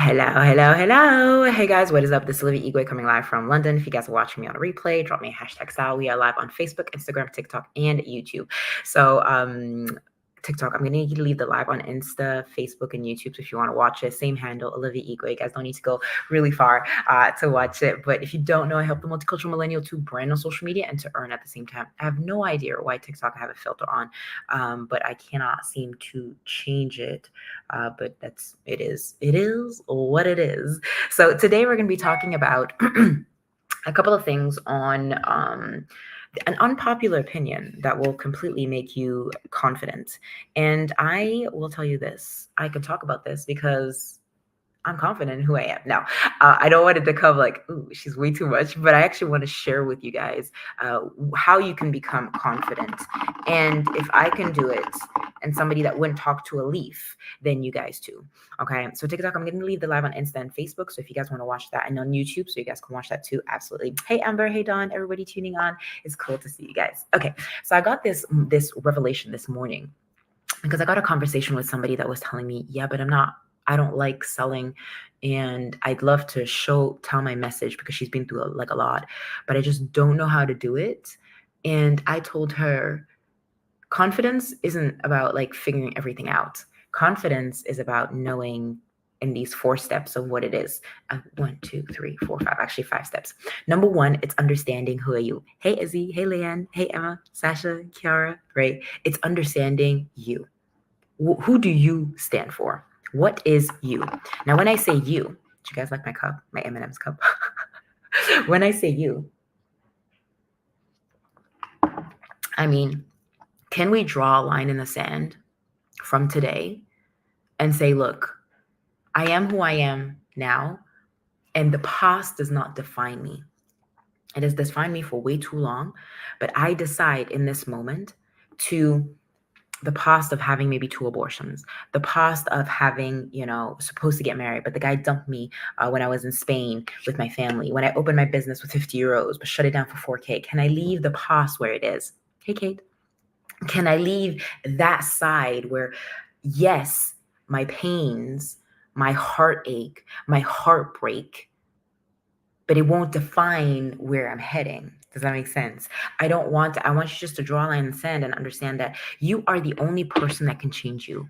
Hello, hello, hello. Hey guys, what is up? This is Olivia coming live from London. If you guys are watching me on a replay, drop me a hashtag style. We are live on Facebook, Instagram, TikTok, and YouTube. So, TikTok, I'm going to need you to leave the live on Insta, Facebook, and YouTube. So if you want to watch it, same handle, Olivia Igwe. You guys don't need to go really far to watch it. But if you don't know, I help the multicultural millennial to brand on social media and to earn at the same time. I have no idea why TikTok have a filter on, but I cannot seem to change it. But it is what it is. So today we're going to be talking about a couple of things on an unpopular opinion that will completely make you confident. And I will tell you this: I can talk about this because I'm confident in who I am. Now, I don't want it to come like, ooh, she's way too much, but I actually want to share with you guys how you can become confident. And if I can do it and somebody that wouldn't talk to a leaf, then you guys too. Okay. So TikTok, I'm going to leave the live on Insta and Facebook. So if you guys want to watch that, and on YouTube, so you guys can watch that too. Absolutely. Hey, Amber. Hey, Don. Everybody tuning on. It's cool to see you guys. Okay. So I got this revelation this morning because I got a conversation with somebody that was telling me, yeah, but I don't like selling, and I'd love to tell my message because she's been through a lot, but I just don't know how to do it. And I told her, confidence isn't about like figuring everything out. Confidence is about knowing in these 4 steps of what it is. 1, 2, 3, 4, 5, actually 5 steps. Number 1, it's understanding who are you. Hey, Izzy. Hey, Leanne. Hey, Emma, Sasha, Kiara, right? It's understanding you. Who do you stand for? What is you? Now, when I say you, do you guys like my cup, my M&M's cup? When I say you, I mean, can we draw a line in the sand from today and say, look, I am who I am now, and the past does not define me. It has defined me for way too long, but I decide in this moment to the past of having maybe 2 abortions, the past of having, supposed to get married, but the guy dumped me when I was in Spain with my family, when I opened my business with 50 euros, but shut it down for 4K. Can I leave the past where it is? Hey, Kate. Can I leave that side where, yes, my pains, my heartache, my heartbreak, but it won't define where I'm heading. Does that make sense? I want you just to draw a line in the sand and understand that you are the only person that can change you.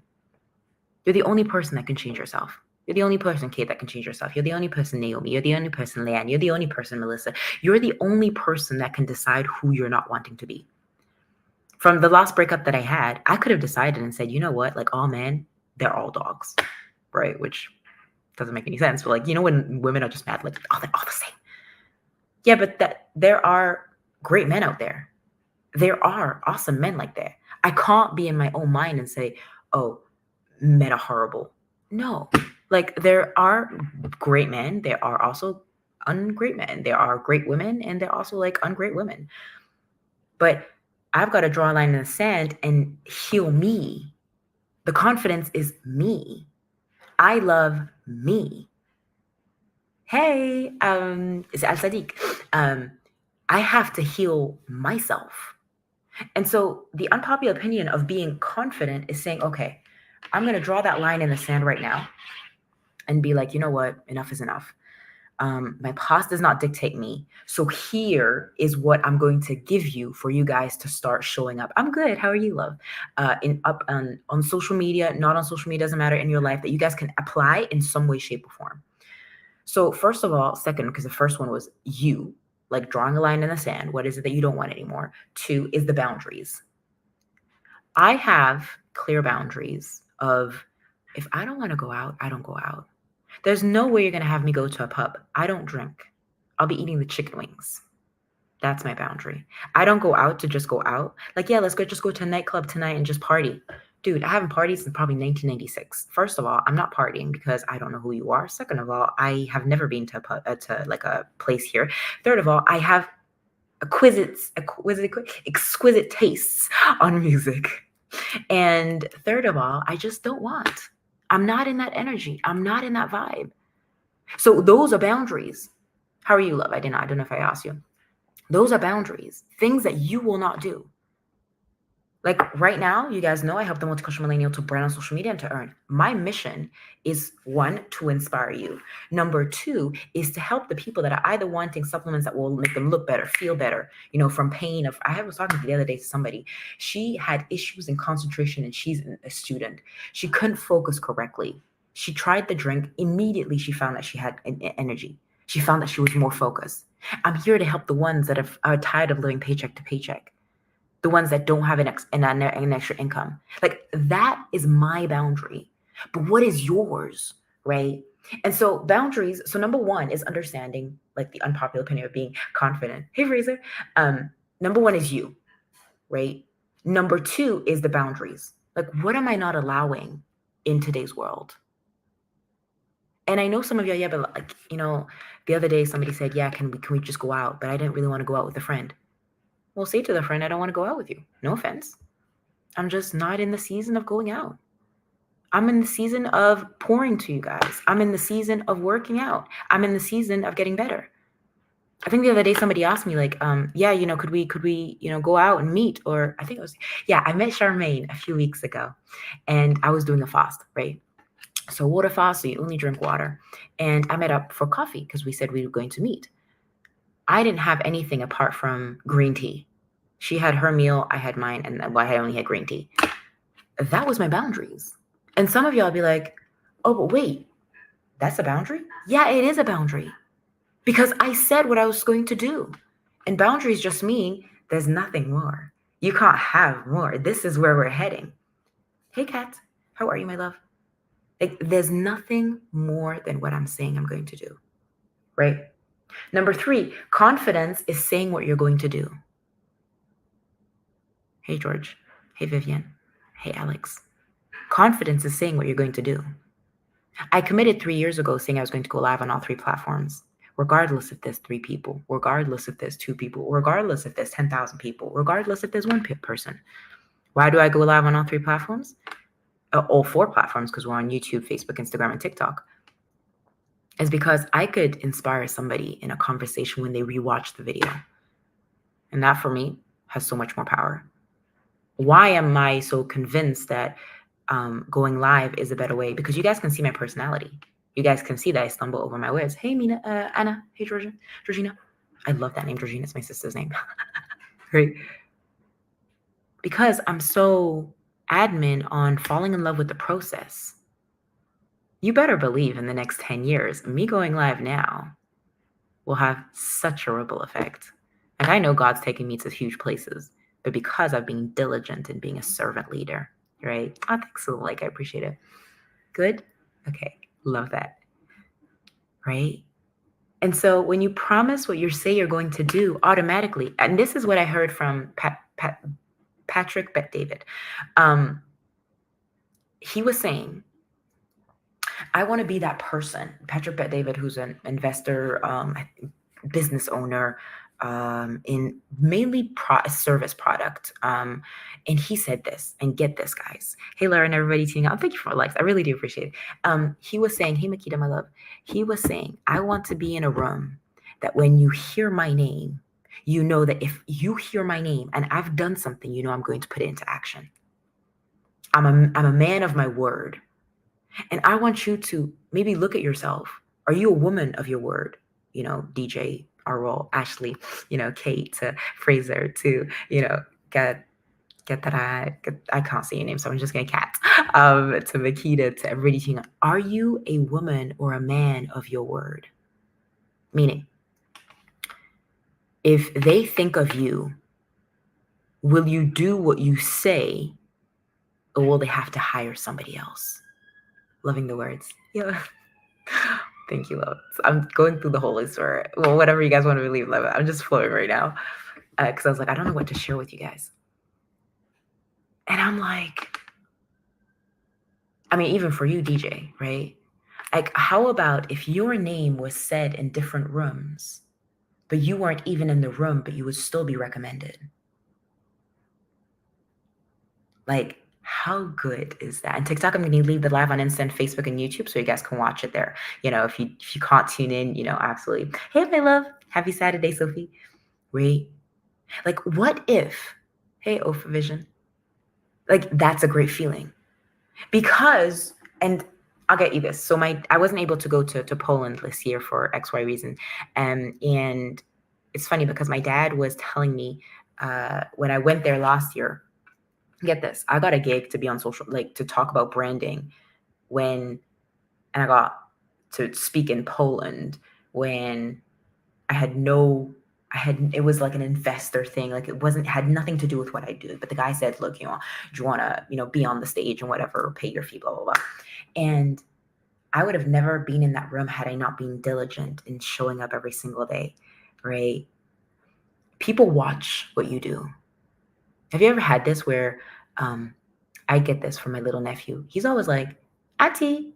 You're the only person that can change yourself. You're the only person, Kate, that can change yourself. You're the only person, Naomi. You're the only person, Leanne. You're the only person, Melissa. You're the only person that can decide who you're not wanting to be. From the last breakup that I had, I could have decided and said, you know what? Like, all men, they're all dogs, right? Which doesn't make any sense. But like, when women are just mad, like, oh, they're all the same. Yeah, but there are great men out there. There are awesome men like that. I can't be in my own mind and say, oh, men are horrible. No, like there are great men. There are also ungreat men. There are great women, and there are also like ungreat women. But I've got to draw a line in the sand and heal me. The confidence is me. I love me. Hey, it's Al Sadiq. I have to heal myself. And so the unpopular opinion of being confident is saying, okay, I'm going to draw that line in the sand right now and be like, you know what? Enough is enough. My past does not dictate me. So here is what I'm going to give you for you guys to start showing up. I'm good. How are you, love? On social media, not on social media, doesn't matter, in your life, that you guys can apply in some way, shape, or form. So first of all, second, because the first one was you, like drawing a line in the sand. What is it that you don't want anymore? 2 is the boundaries. I have clear boundaries of, if I don't want to go out, I don't go out. There's no way you're going to have me go to a pub. I don't drink. I'll be eating the chicken wings. That's my boundary. I don't go out to just go out. Like, yeah, just go to a nightclub tonight and just party. Dude, I haven't partied since probably 1996. First of all, I'm not partying because I don't know who you are. Second of all, I have never been to a place here. Third of all, I have exquisite tastes on music. And third of all, I just don't want. I'm not in that energy. I'm not in that vibe. So those are boundaries. How are you, love? I don't know if I asked you. Those are boundaries, things that you will not do. Like right now, you guys know I help the multicultural millennial to brand on social media and to earn. My mission is one, to inspire you. Number two is to help the people that are either wanting supplements that will make them look better, feel better, from pain. I was talking the other day to somebody. She had issues in concentration and she's a student. She couldn't focus correctly. She tried the drink. Immediately, she found that she had energy. She found that she was more focused. I'm here to help the ones that are tired of living paycheck to paycheck, the ones that don't have an extra income. Like that is my boundary. But what is yours, right? And so boundaries. So number one is understanding, like the unpopular opinion of being confident. Hey, Fraser. Number one is you, right? Number two is the boundaries. Like, what am I not allowing in today's world? And I know some of y'all, yeah, but like, the other day somebody said, yeah, can we just go out? But I didn't really want to go out with a friend. Well, say to the friend, I don't want to go out with you. No offense. I'm just not in the season of going out. I'm in the season of pouring to you guys. I'm in the season of working out. I'm in the season of getting better. I think the other day somebody asked me like, yeah, could we, go out and meet? Or I think it was, yeah, I met Charmaine a few weeks ago and I was doing a fast, right? So water fast, so you only drink water. And I met up for coffee because we said we were going to meet. I didn't have anything apart from green tea. She had her meal, I had mine, and I only had green tea. That was my boundaries. And some of y'all be like, oh, but wait, that's a boundary? Yeah, it is a boundary. Because I said what I was going to do. And boundaries just mean there's nothing more. You can't have more. This is where we're heading. Hey, Kat, how are you, my love? Like, there's nothing more than what I'm saying I'm going to do, right? Number three, confidence is saying what you're going to do. Hey, George. Hey, Vivian. Hey, Alex. Confidence is saying what you're going to do. I committed 3 years ago saying I was going to go live on all 3 platforms, regardless if there's 3 people, regardless if there's 2 people, regardless if there's 10,000 people, regardless if there's 1 person. Why do I go live on all 3 platforms? All 4 platforms, because we're on YouTube, Facebook, Instagram, and TikTok. Is because I could inspire somebody in a conversation when they rewatch the video. And that for me has so much more power. Why am I so convinced that going live is a better way? Because you guys can see my personality. You guys can see that I stumble over my words. Hey, Mina, Anna. Hey, Georgina. I love that name. Georgina is my sister's name. Right? Because I'm so adamant on falling in love with the process. You better believe in the next 10 years, me going live now will have such a ripple effect. And I know God's taking me to huge places, but because I've been diligent in being a servant leader, right? Oh, thanks so like, I appreciate it. Good? Okay, love that. Right? And so when you promise what you say you're going to do automatically, and this is what I heard from Patrick Bet-David. He was saying, I want to be that person. Patrick Bet-David, who's an investor, business owner, in mainly service product. And he said this, and get this, guys. Hey, Laura and everybody tuning out. Thank you for my likes. I really do appreciate it. He was saying, hey, Makita, my love. He was saying, I want to be in a room that when you hear my name, you know that if you hear my name and I've done something, you know I'm going to put it into action. I'm a man of my word. And I want you to maybe look at yourself. Are you a woman of your word? DJ, Arul, Ashley, Kate, to Fraser, to, get that I can't say your name, so I'm just going to Kat, to Makita, to everybody tuning up. Are you a woman or a man of your word? Meaning, if they think of you, will you do what you say, or will they have to hire somebody else? Loving the words. Yeah. Thank you, love. I'm going through the Holy Spirit. Well, whatever you guys want to believe, love it. I'm just flowing right now. Because I was like, I don't know what to share with you guys. And I'm like, I mean, even for you, DJ, right? Like, how about if your name was said in different rooms, but you weren't even in the room, but you would still be recommended? Like, how good is that? And TikTok, I'm going to leave the live on Insta and Facebook and YouTube so you guys can watch it there. If you can't tune in, absolutely. Hey, my love. Happy Saturday, Sophie. Right? Like, what if, hey, Opha Vision, Like, that's a great feeling. Because, and I'll get you this. So I wasn't able to go to Poland this year for XY reason. And it's funny because my dad was telling me when I went there last year, get this, I got a gig to be on social, like to talk about branding and I got to speak in Poland when it was like an investor thing. Like had nothing to do with what I do. But the guy said, look, do you want to, be on the stage and whatever, pay your fee, blah, blah, blah. And I would have never been in that room had I not been diligent in showing up every single day, right? People watch what you do. Have you ever had this where I get this from my little nephew? He's always like, Auntie.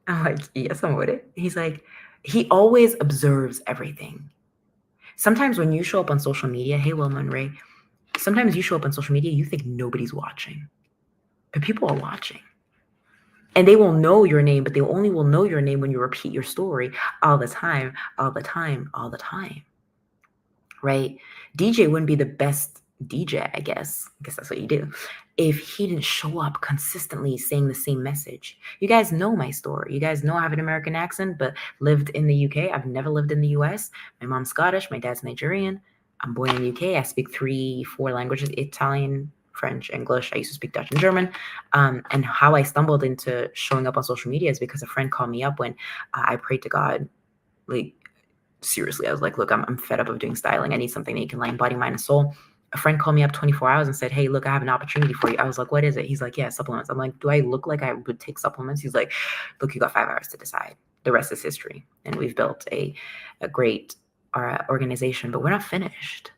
I'm like, yes, I'm with it. He's like, he always observes everything. Sometimes when you show up on social media, hey, Wilma and Ray, sometimes you show up on social media, you think nobody's watching, but people are watching. And they will know your name, but they only will know your name when you repeat your story all the time, all the time, all the time, right? DJ wouldn't be the best DJ, I guess that's what you do, if he didn't show up consistently saying the same message. You guys know my story. You guys know I have an American accent, but lived in the UK. I've never lived in the US. My mom's Scottish. My dad's Nigerian. I'm born in the UK. I speak 3-4 languages: Italian, French, English. I used to speak Dutch and German. And how I stumbled into showing up on social media is because a friend called me up when I prayed to God, like, seriously. I was like, look, I'm fed up of doing styling. I need something that you can line body, mind, and soul. A friend called me up 24 hours and said, hey, look, I have an opportunity for you. I was like, what is it? He's like, yeah, supplements. I'm like, do I look like I would take supplements? He's like, look, you got 5 hours to decide. The rest is history. And we've built a great organization, but we're not finished.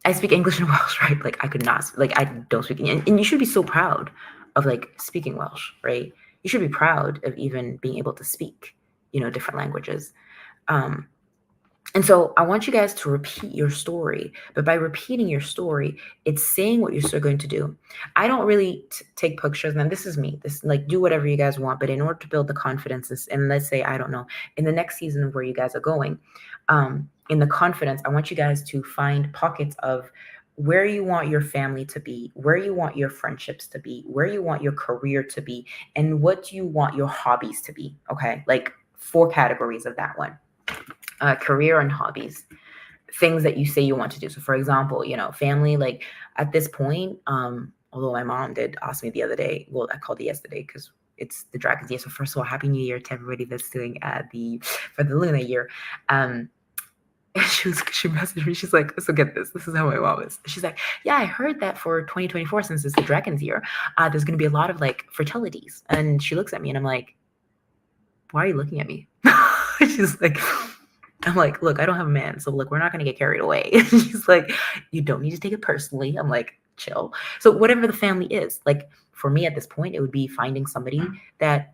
I speak English and Welsh, right? Like I could not, like I don't speak, and you should be so proud of like speaking Welsh, right? You should be proud of even being able to speak, different languages. And so I want you guys to repeat your story, but by repeating your story, it's saying what you're still going to do. I don't really take pictures, and this is me. This, like, do whatever you guys want, but in order to build the confidence, and let's say, I don't know, in the next season of where you guys are going, in the confidence, I want you guys to find pockets of where you want your family to be, where you want your friendships to be, where you want your career to be, and what do you want your hobbies to be, okay? Like 4 categories of that one. Career and hobbies, things that you say you want to do. So for example, family, like at this point, although my mom did ask me the other day, well, I called it yesterday because it's the Dragon's Year. So first of all, Happy New Year to everybody that's doing for the Lunar year. She messaged me. She's like, so get this. This is how my mom is. She's like, yeah, I heard that for 2024, since it's the Dragon's Year, there's going to be a lot of like fertilities. And she looks at me and I'm like, why are you looking at me? She's like, I'm like, look, I don't have a man. So look, we're not going to get carried away. She's like, you don't need to take it personally. I'm like, chill. So whatever the family is, like for me at this point, it would be finding somebody that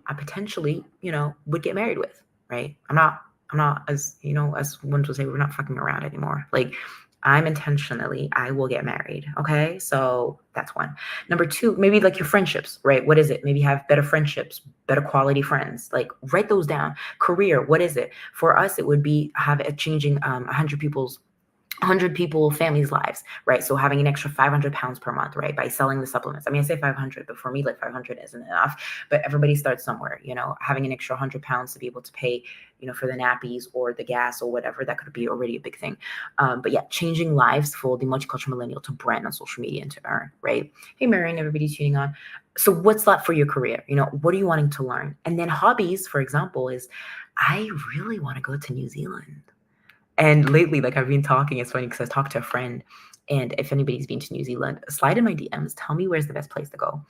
I potentially, would get married with, right? I'm not as, as one would say, we're not fucking around anymore. Like I will get married. Okay. So that's one. Number 2, maybe like your friendships, right? What is it? Maybe have better friendships, better quality friends, like write those down. Career. What is it? For us, it would be changing 100 people, families' lives, right? So having an extra 500 pounds per month, right? By selling the supplements. I mean, I say 500, but for me, like 500 isn't enough, but everybody starts somewhere, having an extra 100 pounds to be able to pay, for the nappies or the gas or whatever, that could be already a big thing. But yeah, changing lives for the multicultural millennial to brand on social media and to earn, right? Hey, Marion, everybody's tuning on. So what's that for your career? What are you wanting to learn? And then hobbies, for example, is I really want to go to New Zealand. And lately, like I've been talking, it's funny because I talked to a friend, and if anybody's been to New Zealand, slide in my DMs, tell me where's the best place to go.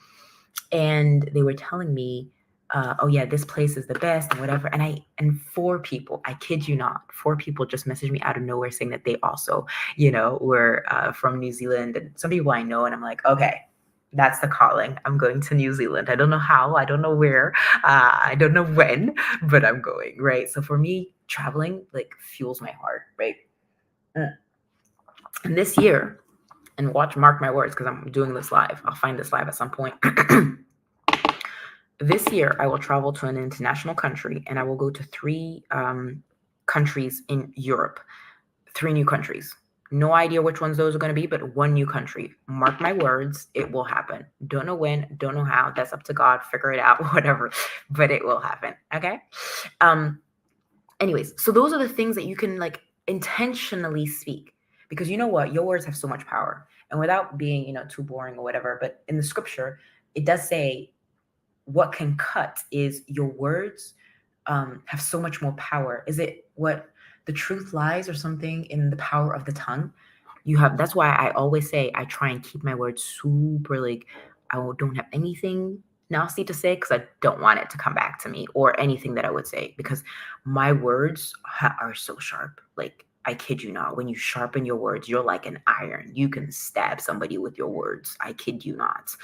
And they were telling me, oh yeah, this place is the best and whatever. And 4 people, I kid you not, 4 people just messaged me out of nowhere saying that they also, were from New Zealand. And some people I know, and I'm like, okay, that's the calling. I'm going to New Zealand. I don't know how, I don't know where, I don't know when, but I'm going, right? So for me, traveling like fuels my heart, right? And this year, and mark my words, because I'm doing this live. I'll find this live at some point. This year, I will travel to an international country, and I will go to 3 countries in Europe, 3 new countries. No idea which ones those are going to be, but one new country. Mark my words, it will happen. Don't know when, don't know how. That's up to God. Figure it out, whatever. But it will happen. Okay. Anyways, so those are the things that you can like intentionally speak, because you know what, your words have so much power. And without being, too boring or whatever, but in the scripture, it does say what can cut is your words have so much more power. Is it what the truth lies or something in the power of the tongue? That's why I always say I try and keep my words super like don't have anything nasty to say, because I don't want it to come back to me, or anything that I would say, because my words are so sharp. Like, I kid you not, when you sharpen your words, you're like an iron. You can stab somebody with your words. I kid you not.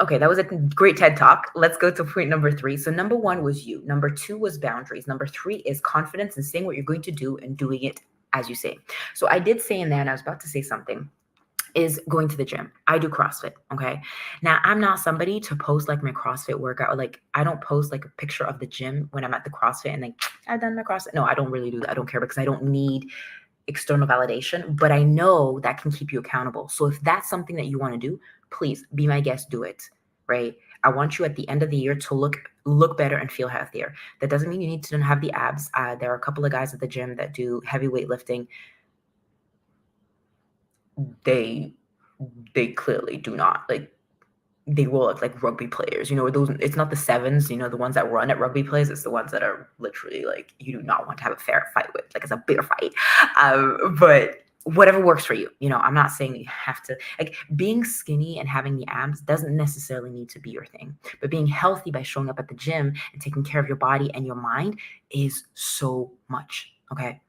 Okay, that was a great TED talk. Let's go to point number 3. So number 1 was you. Number 2 was boundaries. Number 3 is confidence in saying what you're going to do and doing it as you say. So I did say in there, and I was about to say something, is going to the gym. I do CrossFit. Okay. Now, I'm not somebody to post like my CrossFit workout, or like I don't post like a picture of the gym when I'm at the CrossFit and like I've done my CrossFit. No, I don't really do that. I don't care, because I don't need external validation, but I know that can keep you accountable. So if that's something that you want to do, please be my guest, do it. Right. I want you at the end of the year to look better and feel healthier. That doesn't mean you need to have the abs. There are a couple of guys at the gym that do heavy weightlifting. They clearly do not. Like, they will look like rugby players, those. It's not the sevens, the ones that run at rugby plays. It's the ones that are literally like you do not want to have a fair fight with, like it's a bear fight. But whatever works for you. I'm not saying you have to, like, being skinny and having the abs doesn't necessarily need to be your thing, but being healthy by showing up at the gym and taking care of your body and your mind is so much. Okay.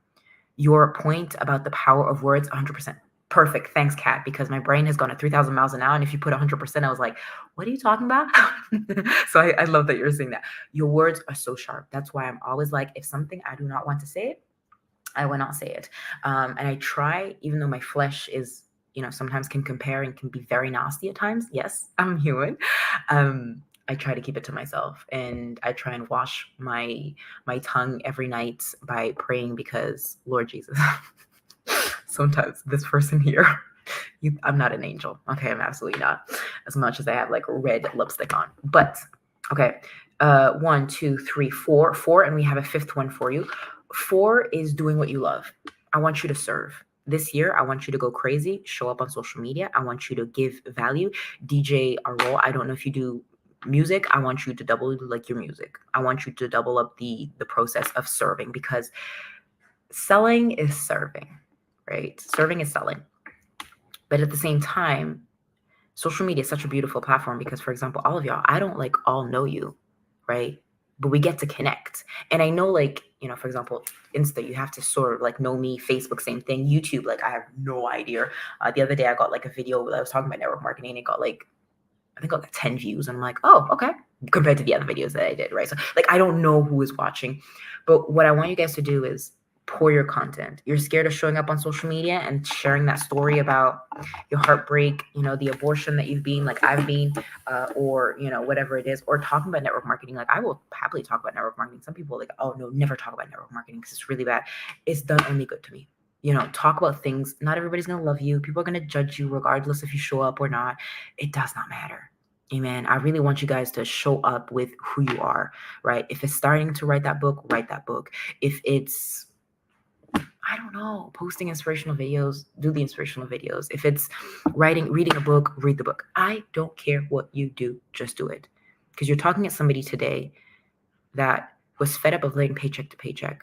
Your point about the power of words, 100%. Perfect. Thanks, Kat, because my brain has gone at 3,000 miles an hour. And if you put 100%, I was like, what are you talking about? So I love that you're saying that. Your words are so sharp. That's why I'm always like, if something I do not want to say it, I will not say it. And I try, even though my flesh is, sometimes can compare and can be very nasty at times. Yes, I'm human. I try to keep it to myself, and I try and wash my tongue every night by praying, because Lord Jesus, sometimes this person here, I'm not an angel. Okay, I'm absolutely not. As much as I have like red lipstick on, but okay. 1, 2, 3, 4, and we have a 5th one for you. 4 is doing what you love. I want you to serve. This year, I want you to go crazy, show up on social media. I want you to give value, DJ a role. I don't know if you do music. I want you to double like your music. I want you to double up the process of serving, because selling is serving, right? Serving is selling. But at the same time, social media is such a beautiful platform, because, for example, all of y'all, I don't like all know you, right? But we get to connect. And I know, like, for example, Insta, you have to sort of like know me. Facebook, same thing. YouTube, like, I have no idea. The other day I got like a video that I was talking about network marketing, and it got like, I think, like 10 views. And I'm like, oh, okay. Compared to the other videos that I did, right? So like, I don't know who is watching, but what I want you guys to do is pour your content. You're scared of showing up on social media and sharing that story about your heartbreak, the abortion that you've been, like I've been, or, whatever it is, or talking about network marketing. Like, I will happily talk about network marketing. Some people are like, oh no, never talk about network marketing because it's really bad. It's done only good to me. Talk about things. Not everybody's going to love you. People are going to judge you regardless if you show up or not. It does not matter. Amen. I really want you guys to show up with who you are, right? If it's starting to write that book, write that book. If it's, I don't know, posting inspirational videos, do the inspirational videos. If it's reading a book, read the book. I don't care what you do, just do it. Because you're talking to somebody today that was fed up of living paycheck to paycheck,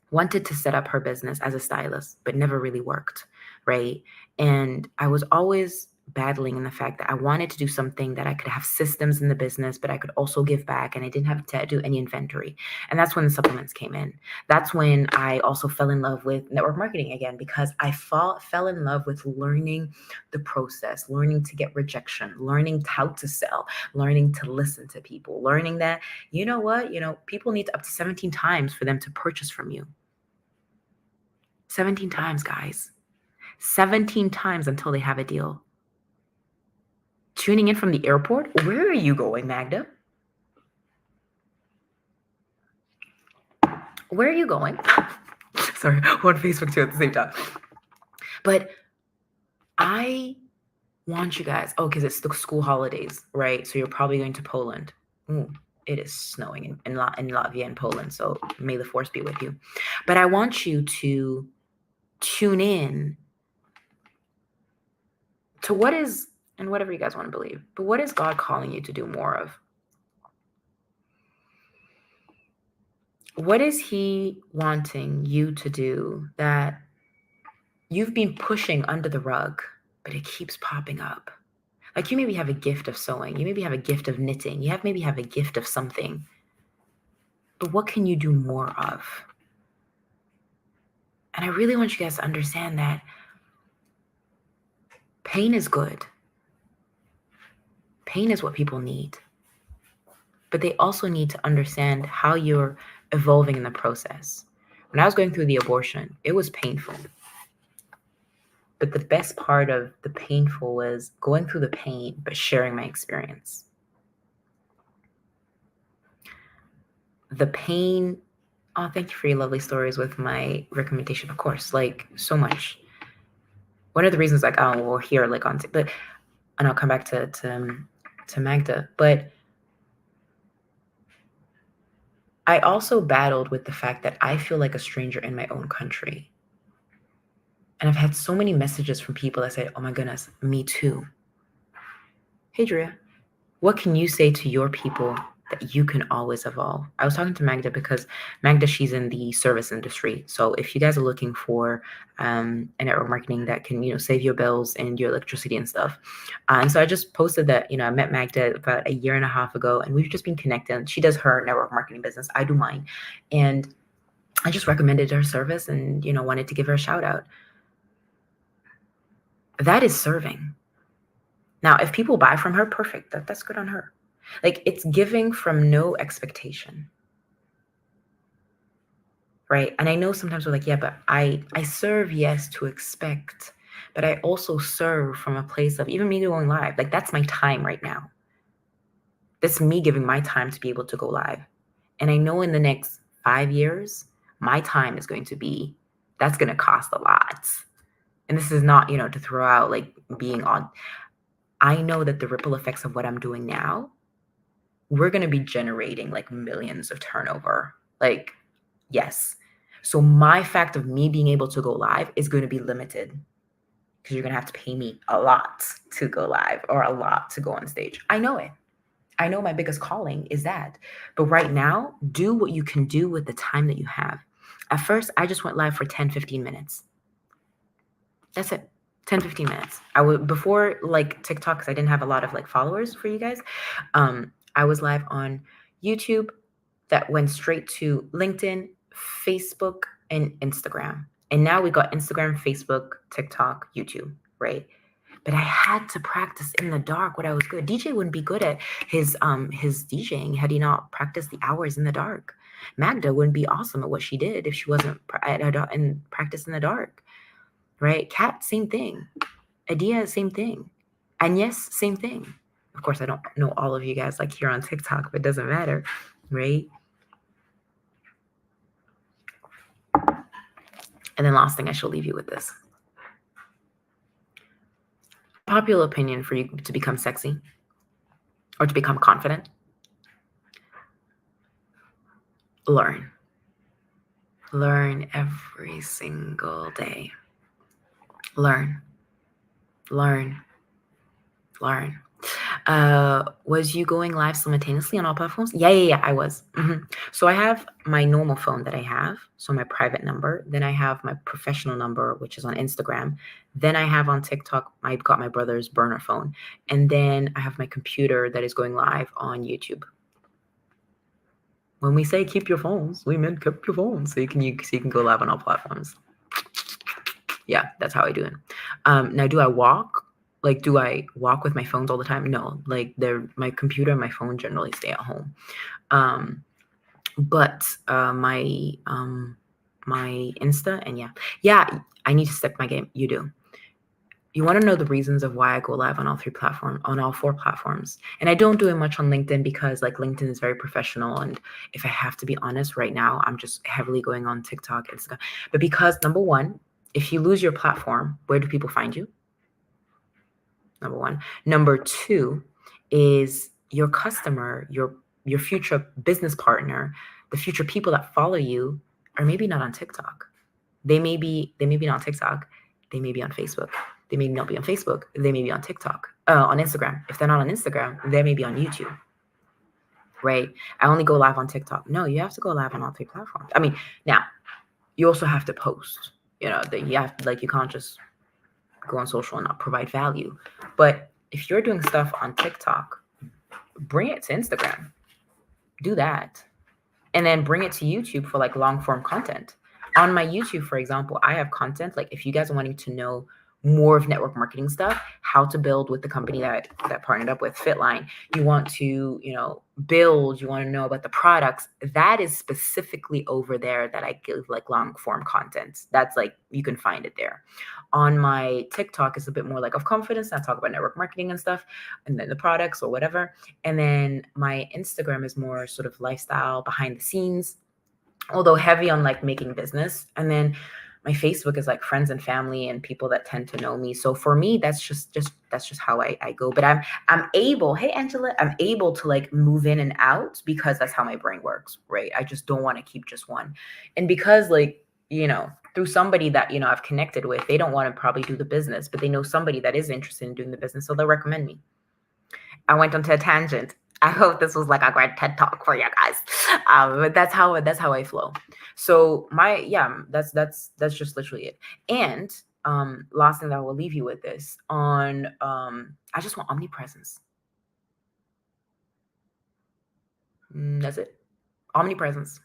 wanted to set up her business as a stylist, but never really worked, right? And I was always battling in the fact that I wanted to do something that I could have systems in the business, but I could also give back, and I didn't have to do any inventory. And that's when the supplements came in. That's when I also fell in love with network marketing again, because I fell in love with learning the process, learning to get rejection, learning how to sell, learning to listen to people, learning that, people need up to 17 times for them to purchase from you. 17 times, guys. 17 times until they have a deal. Tuning in from the airport? Where are you going, Magda? Where are you going? Sorry, on Facebook too at the same time. But I want you guys, because it's the school holidays, right? So you're probably going to Poland. Ooh, it is snowing in Latvia and Poland, so may the force be with you. But I want you to tune in to what is, and whatever you guys want to believe, but what is God calling you to do more of? What is He wanting you to do that you've been pushing under the rug, but it keeps popping up? Like, you maybe have a gift of sewing, you maybe have a gift of knitting, you maybe have a gift of something, but what can you do more of? And I really want you guys to understand that pain is good. Pain is what people need. But they also need to understand how you're evolving in the process. When I was going through the abortion, it was painful. But the best part of the painful was going through the pain, but sharing my experience. The pain, oh, thank you for your lovely stories with my recommendation, of course, like so much. One of the reasons, like, oh, we'll hear like on, but, and I'll come back to Magda, but I also battled with the fact that I feel like a stranger in my own country. And I've had so many messages from people that say, oh my goodness, me too. Hey, Drea, what can you say to your people that you can always evolve? I was talking to Magda because Magda, she's in the service industry. So if you guys are looking for a network marketing that can, save your bills and your electricity and stuff. And so I just posted that, I met Magda about a year and a half ago, and we've just been connected. She does her network marketing business. I do mine. And I just recommended her service and, wanted to give her a shout out. That is serving. Now, if people buy from her, perfect. That's good on her. Like, it's giving from no expectation. Right? And I know sometimes we're like, yeah, but I serve, yes, to expect, but I also serve from a place of even me going live. Like, that's my time right now. That's me giving my time to be able to go live. And I know in the next 5 years, my time is going to be, that's going to cost a lot. And this is not, to throw out like being on. I know that the ripple effects of what I'm doing now, we're going to be generating like millions of turnover. Like, yes. So my fact of me being able to go live is going to be limited because you're going to have to pay me a lot to go live or a lot to go on stage. I know it. I know my biggest calling is that. But right now, do what you can do with the time that you have. At first, I just went live for 10, 15 minutes. That's it. 10, 15 minutes. I would, before like TikTok, because I didn't have a lot of like followers for you guys. I was live on YouTube that went straight to LinkedIn, Facebook, and Instagram. And now we got Instagram, Facebook, TikTok, YouTube, right? But I had to practice in the dark what I was good. DJ wouldn't be good at his DJing had he not practiced the hours in the dark. Magda wouldn't be awesome at what she did if she wasn't and practice in the dark, right? Kat, same thing. Adia, same thing. And yes, same thing. Of course, I don't know all of you guys like here on TikTok, but it doesn't matter, right? And then last thing, I shall leave you with this. Popular opinion for you to become sexy or to become confident. Learn. Learn every single day. Learn. Was you going live simultaneously on all platforms? Yeah, I was. So I have my normal phone that I have, so my private number. Then I have my professional number, which is on Instagram. Then I have on TikTok, I've got my brother's burner phone. And then I have my computer that is going live on YouTube. When we say keep your phones, we meant keep your phones so you can go live on all platforms. Yeah, that's how I do it. Now, do I walk? Like, do I walk with my phones all the time? No, like my computer and my phone generally stay at home. But my Insta and yeah, I need to step my game. You do. You want to know the reasons of why I go live on all four platforms. And I don't do it much on LinkedIn because like LinkedIn is very professional. And if I have to be honest right now, I'm just heavily going on TikTok, Instagram. But because number one, If you lose your platform, where do people find you? Number one. Number two is your customer, your future business partner, the future people that follow you are maybe not on TikTok. They may be not on TikTok. They may be on Facebook. They may not be on Facebook. They may be on TikTok, on Instagram. If they're not on Instagram, they may be on YouTube. Right? I only go live on TikTok. No, you have to go live on all three platforms. I mean, now you also have to post. That you have, like, you can't just go on social and not provide value. But if you're doing stuff on TikTok, bring it to Instagram. Do that. And then bring it to YouTube for like long form content. On my YouTube, for example, I have content. Like, if you guys are wanting to know more of network marketing stuff, how to build with the company that partnered up with Fitline, you want to, build, you want to know about the products, that is specifically over there that I give like long form content. That's like, you can find it there. On my TikTok is a bit more like of confidence. I talk about network marketing and stuff, and then the products or whatever. And then my Instagram is more sort of lifestyle, behind the scenes, although heavy on like making business. And then my Facebook is like friends and family and people that tend to know me. So for me, that's just how I go. But I'm able, hey Angela, I'm able to like move in and out because that's how my brain works, right? I just don't want to keep just one. And because like, through somebody that, I've connected with, they don't want to probably do the business, but they know somebody that is interested in doing the business. So they'll recommend me. I went onto a tangent. I hope this was like a great TED talk for you guys. But that's how I flow. So that's just literally it. And last thing that I will leave you with this on, I just want omnipresence. That's it. Omnipresence.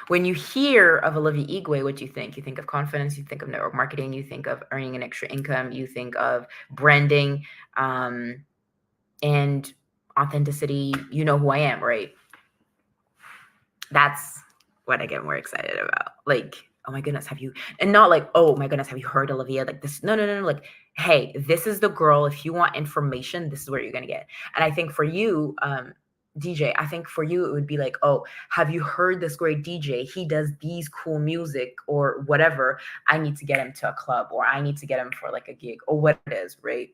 When you hear of Olivia Igwe, what do you think? You think of confidence, you think of network marketing, you think of earning an extra income, you think of branding, and authenticity. You know who I am, right? That's what I get more excited about. Like, oh my goodness, and not like, oh my goodness, have you heard Olivia? Like this, no. Like, hey, this is the girl. If you want information, this is where you're going to get. And I think for you, DJ, I think for you, it would be like, oh, have you heard this great DJ? He does these cool music or whatever. I need to get him to a club, or I need to get him for like a gig, or what it is, right?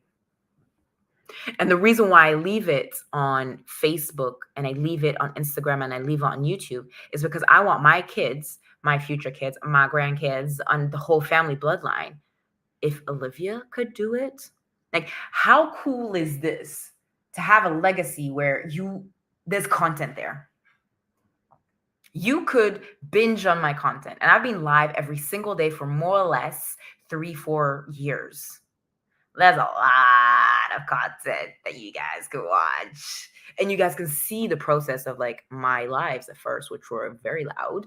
And the reason why I leave it on Facebook and I leave it on Instagram and I leave it on YouTube is because I want my kids, my future kids, my grandkids, and the whole family bloodline. If Olivia could do it, like, how cool is this to have a legacy where there's content there? You could binge on my content. And I've been live every single day for more or less 3-4 years. There's a lot of content that you guys can watch. And you guys can see the process of like my lives at first, which were very loud,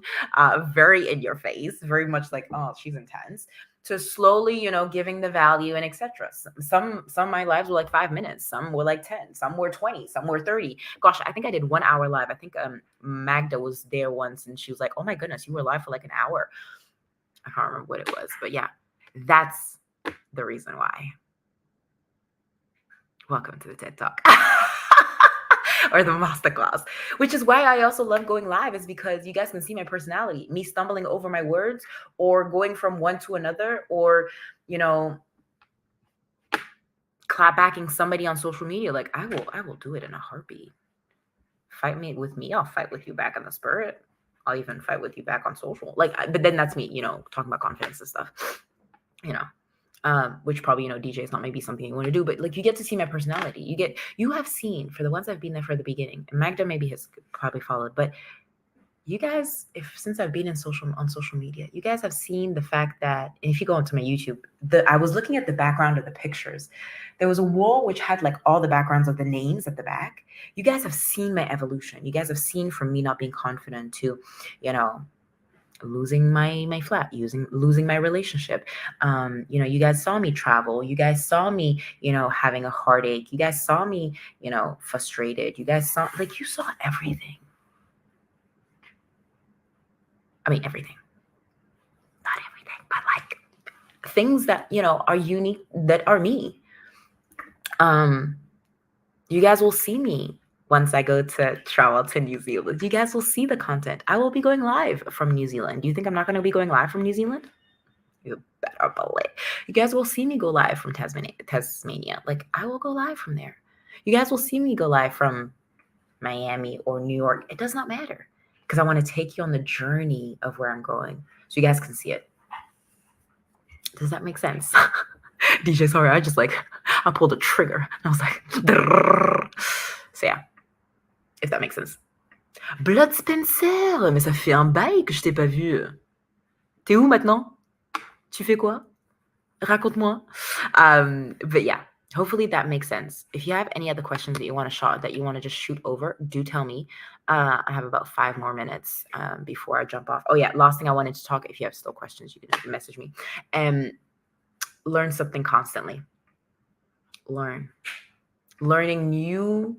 very in your face, very much like, oh, she's intense, to slowly, giving the value and etc. Some of my lives were like 5 minutes. Some were like 10, some were 20, some were 30. Gosh, I think I did 1 hour live. I think Magda was there once and she was like, oh my goodness, you were live for like an hour. I can't remember what it was, but yeah, that's the reason why. Welcome to the TED Talk or the masterclass, which is why I also love going live, is because you guys can see my personality, me stumbling over my words or going from one to another, or, clap backing somebody on social media. Like, I will do it in a heartbeat. Fight me with me. I'll fight with you back in the spirit. I'll even fight with you back on social. Like, but then that's me, talking about confidence and stuff, which probably, DJ is not maybe something you want to do, but like, you get to see my personality. You have seen, for the ones I've been there for the beginning, and Magda maybe has probably followed, but you guys, since I've been on social media, you guys have seen the fact that, and if you go onto my YouTube, I was looking at the background of the pictures. There was a wall which had like all the backgrounds of the names at the back. You guys have seen my evolution. You guys have seen from me not being confident to, losing my flat, losing my relationship. You guys saw me travel. You guys saw me, having a heartache. You guys saw me, frustrated. You saw everything. I mean, everything. Not everything, but like things that, are unique, that are me. You guys will see me once I go to travel to New Zealand. You guys will see the content. I will be going live from New Zealand. Do you think I'm not going to be going live from New Zealand? You better believe. You guys will see me go live from Tasmania. Like, I will go live from there. You guys will see me go live from Miami or New York. It does not matter because I want to take you on the journey of where I'm going so you guys can see it. Does that make sense? DJ, sorry, I pulled a trigger. I was like, so yeah, if that makes sense. Blood Spencer, mais ça fait un bail que je t'ai pas vu. T'es où maintenant? Tu fais quoi? Raconte-moi. But yeah, hopefully that makes sense. If you have any other questions that you want to just shoot over, do tell me. I have about 5 more minutes before I jump off. Oh yeah, last thing I wanted to talk. If you have still questions, you can message me. Learn something constantly. Learning new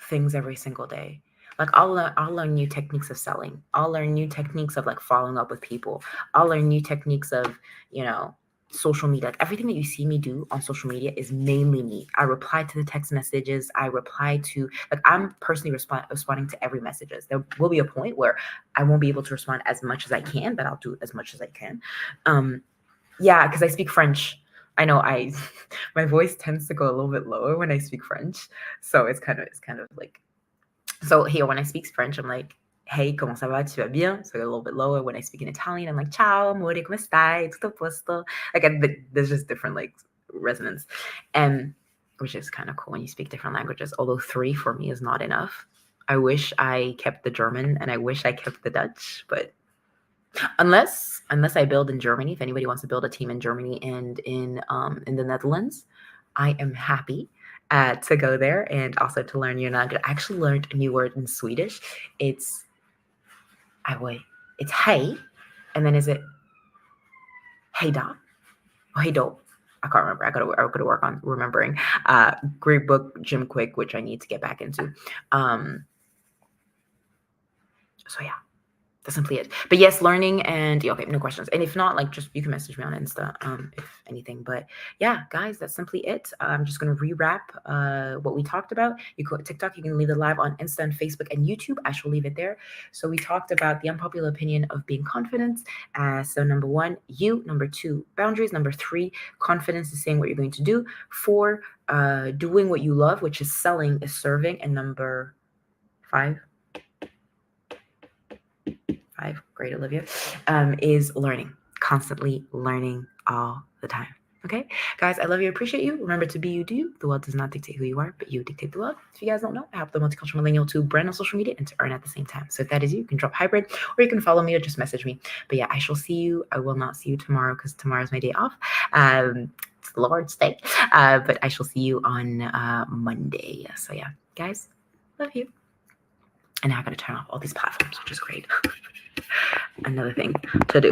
things every single day. Like I'll learn new techniques of selling. I'll learn new techniques of like following up with people. I'll learn new techniques of, social media. Like everything that you see me do on social media is mainly me. I reply to the text messages. I reply to, like, I'm personally responding to every messages. There will be a point where I won't be able to respond as much as I can, but I'll do as much as I can. Yeah, because I speak French. I know my voice tends to go a little bit lower when I speak French. So it's kind of like, so here when I speak French, I'm like, hey, comment ça va? Tu vas bien? So a little bit lower. When I speak in Italian, I'm like, ciao, amore, come stai? Tutto a posto? Like there's just different like resonance, and which is kind of cool when you speak different languages. Although 3 for me is not enough. I wish I kept the German and I wish I kept the Dutch, but unless I build in Germany, if anybody wants to build a team in Germany and in the Netherlands, I am happy to go there and also to learn your language. I actually learned a new word in Swedish. It's hey, and then is it hey da or hey do? I can't remember. I gotta work on remembering. Great book, Jim Quick, which I need to get back into. So yeah. That's simply it. But yes, learning and okay, no questions. And if not, like just you can message me on Insta, if anything. But yeah, guys, that's simply it. I'm just gonna rewrap what we talked about. You go TikTok, you can leave it live on Insta and Facebook and YouTube. I shall leave it there. So we talked about the unpopular opinion of being confident. So number 1, you. Number 2, boundaries. Number 3, confidence is saying what you're going to do. 4, doing what you love, which is selling, is serving. And number 5, great, Olivia, is learning, constantly learning all the time. Okay, guys, I love you, appreciate you. Remember to be you, do you. The world does not dictate who you are, but you dictate the world. If you guys don't know, I help the multicultural millennial to brand on social media and to earn at the same time. So if that is you can drop hybrid or you can follow me or just message me. But yeah, I shall see you. I will not see you tomorrow because tomorrow's my day off. It's the Lord's Day, but I shall see you on Monday. So yeah, guys, love you. And now I'm going to turn off all these platforms, which is great. Another thing to do.